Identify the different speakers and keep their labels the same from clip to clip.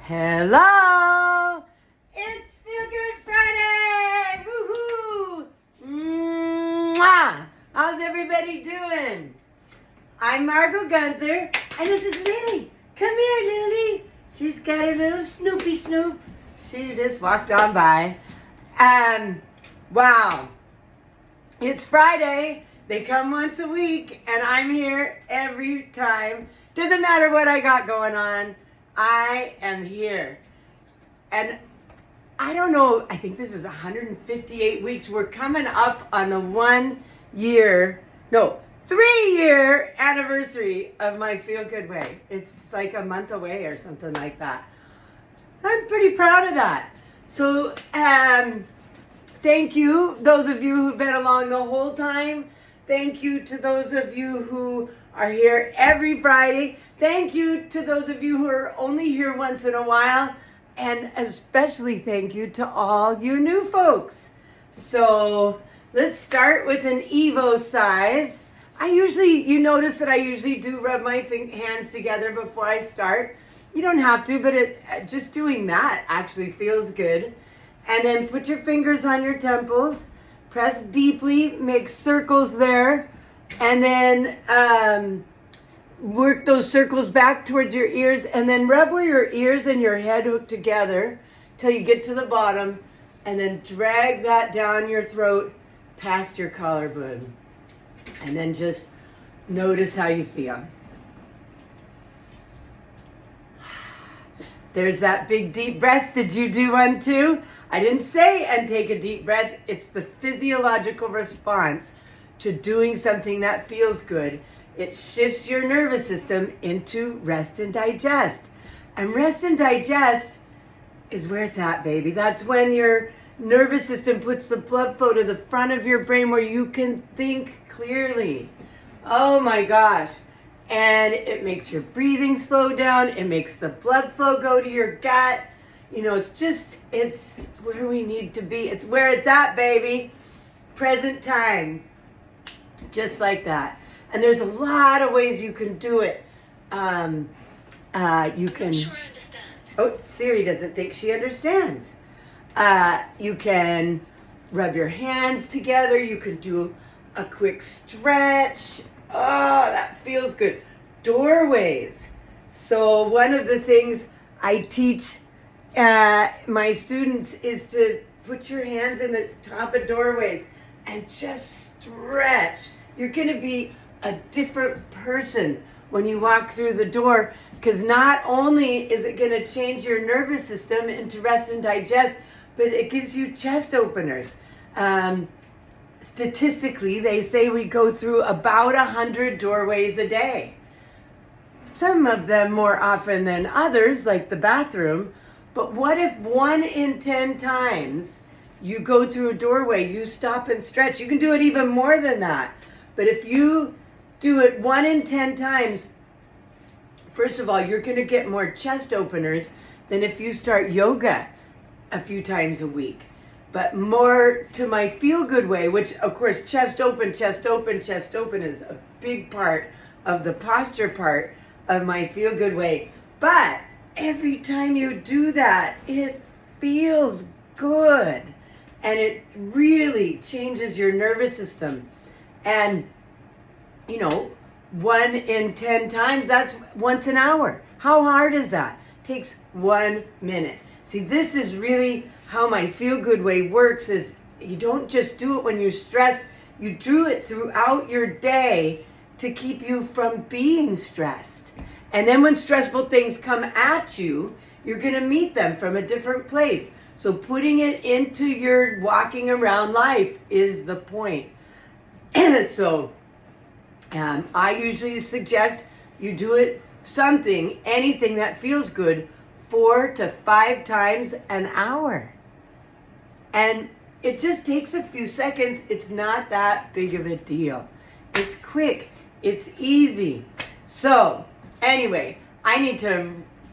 Speaker 1: Hello! It's Feel Good Friday! Woohoo! Mwah! How's everybody doing? I'm Margot Gunther, and this is Lily. Come here, Lily. She's got her little Snoopy Snoop. She just walked on by. Wow. It's Friday. They come once a week, and I'm here every time. Doesn't matter what I got going on. I am here. And I don't know, I think this is 158 weeks. We're coming up on the 3-year anniversary of my Feel Good Way. It's like a month away or something like that. I'm pretty proud of that. So, thank you, those of you who've been along the whole time. Thank you to those of you who are here every Friday. Thank you to those of you who are only here once in a while. And especially thank you to all you new folks. So let's start with an Evo size. You notice that I usually do rub my hands together before I start. You don't have to, but just doing that actually feels good. And then put your fingers on your temples. Press deeply, make circles there, and then work those circles back towards your ears, and then rub where your ears and your head hook together till you get to the bottom, and then drag that down your throat past your collarbone. And then just notice how you feel. There's that big deep breath. Did you do one too? I didn't say and take a deep breath. It's the physiological response to doing something that feels good. It shifts your nervous system into rest and digest. And rest and digest is where it's at, baby. That's when your nervous system puts the blood flow to the front of your brain where you can think clearly. Oh my gosh. And it makes your breathing slow down. It makes the blood flow go to your gut. You know, it's where we need to be. It's where it's at, baby. Present time. Just like that. And there's a lot of ways you can do it. You can... I'm not sure I understand. Oh, Siri doesn't think she understands. You can rub your hands together. You can do a quick stretch. Oh, that feels good. Doorways. So one of the things I teach my students is to put your hands in the top of doorways and just stretch. You're going to be a different person when you walk through the door, because not only is it going to change your nervous system into rest and digest, but it gives you chest openers. Statistically, they say we go through about 100 doorways a day. Some of them more often than others, like the bathroom. But what if 1 in 10 times you go through a doorway, you stop and stretch? You can do it even more than that. But if you do it 1 in 10 times, first of all, you're going to get more chest openers than if you start yoga a few times a week. But more to my Feel Good Way, which of course chest open is a big part of the posture part of my Feel Good Way. But every time you do that, it feels good. And it really changes your nervous system. And, 1 in 10 times, that's once an hour. How hard is that? Takes 1 minute. See, this is really how my Feel Good Way works, is you don't just do it when you're stressed. You do it throughout your day to keep you from being stressed. And then when stressful things come at you, you're going to meet them from a different place. So putting it into your walking around life is the point. So I usually suggest you do it anything that feels good, 4 to 5 times an hour. And it just takes a few seconds. It's not that big of a deal. It's quick. It's easy. So anyway, I need to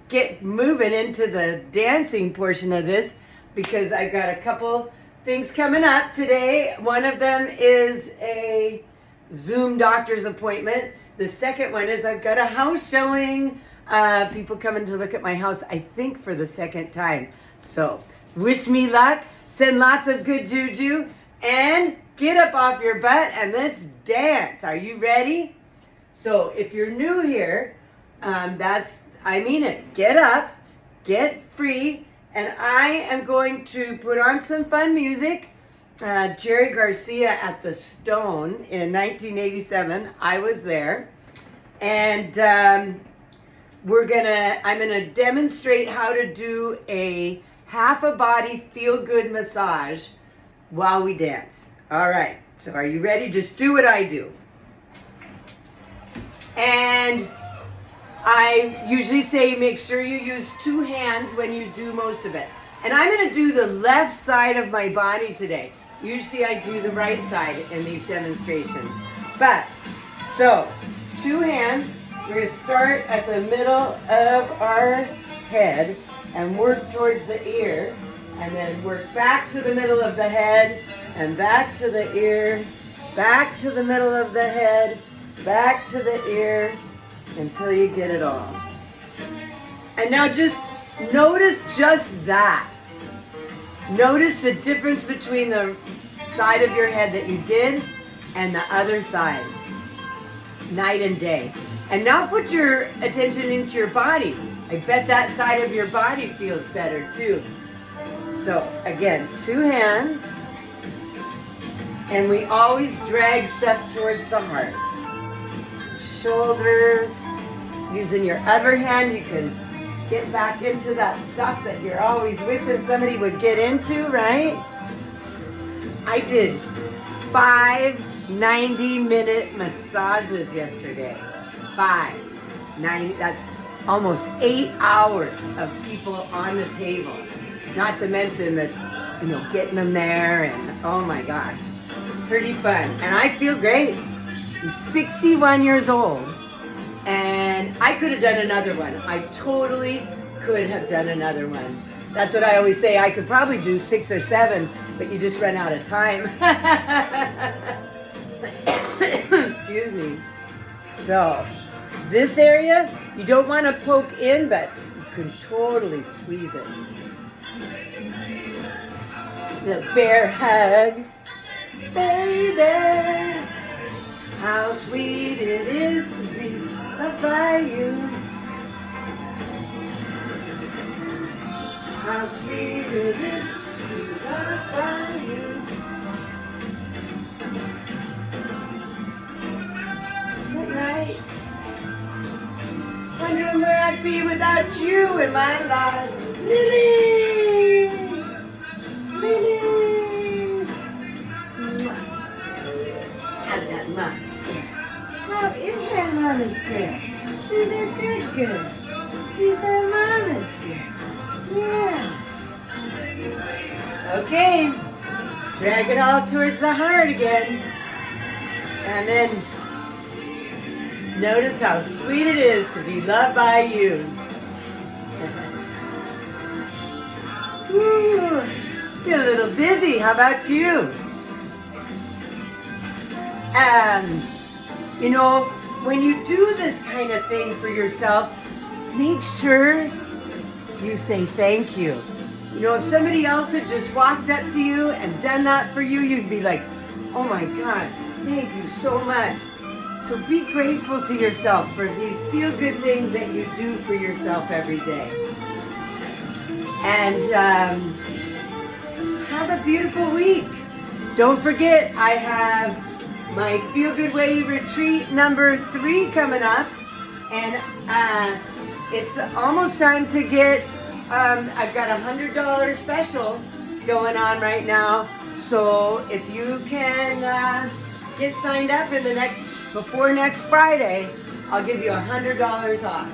Speaker 1: get moving into the dancing portion of this, because I got a couple things coming up today. One of them is a Zoom doctor's appointment. The second one is I've got a house showing. people coming to look at my house, I think for the second time. So wish me luck, send lots of good juju, and get up off your butt and let's dance. Are you ready? So if you're new here, I mean it. Get up, get free, and I am going to put on some fun music. Jerry Garcia at the Stone in 1987. I was there. And I'm gonna demonstrate how to do a half a body feel-good massage while we dance. All right, so are you ready? Just do what I do. And I usually say make sure you use 2 hands when you do most of it. And I'm gonna do the left side of my body today. Usually I do the right side in these demonstrations. But, so, 2 hands. We're gonna start at the middle of our head and work towards the ear. And then work back to the middle of the head and back to the ear, back to the middle of the head, back to the ear, until you get it all. And now just notice just that. Notice the difference between the side of your head that you did and the other side. Night and day. And now put your attention into your body. I bet that side of your body feels better too. So again, 2 hands. And we always drag stuff towards the heart. Shoulders. Using your other hand, you can get back into that stuff that you're always wishing somebody would get into, right? I did 5 90-minute massages yesterday. 5 90, that's almost 8 hours of people on the table. Not to mention that, getting them there and oh my gosh, pretty fun. And I feel great. I'm 61 years old and I could have done another one. I totally could have done another one. That's what I always say. I could probably do 6 or 7, but you just run out of time. Excuse me. So, this area, you don't want to poke in, but you can totally squeeze it. The bear hug. Baby, how sweet it is to be loved by you. How sweet it is to be loved by you. Right. Wondering where I'd be without you in my life. Lily! Lily! How's that mom? How is that mama's girl? She's a good girl. She's a mama's girl. Yeah. Okay. Drag it all towards the heart again. And then notice how sweet it is to be loved by you. Ooh, feel a little dizzy. How about you? When you do this kind of thing for yourself, make sure you say thank you. If somebody else had just walked up to you and done that for you, you'd be like, oh my God, thank you so much. So be grateful to yourself for these feel-good things that you do for yourself every day. And have a beautiful week. Don't forget, I have my Feel Good Way retreat number 3 coming up. And it's almost time to get, I've got a $100 special going on right now. So if you can get signed up before next Friday, I'll give you $100 off.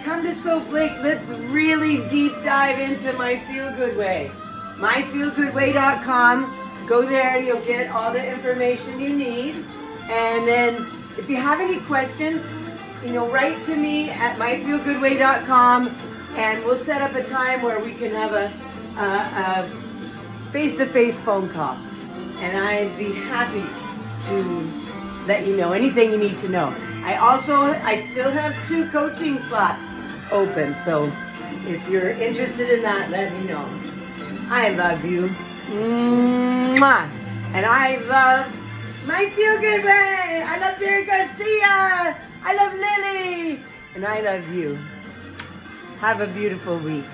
Speaker 1: Come to Soap Lake. Let's really deep dive into my Feel Good Way. myfeelgoodway.com. Go there and you'll get all the information you need. And then if you have any questions, write to me at myfeelgoodway.com and we'll set up a time where we can have a face-to-face phone call. And I'd be happy to let you know anything you need to know. I still have 2 coaching slots open, so if you're interested in that, let me know. I love you. Mwah. And I love my Feel Good Way. I love Jerry Garcia. I love Lily. And I love you. Have a beautiful week.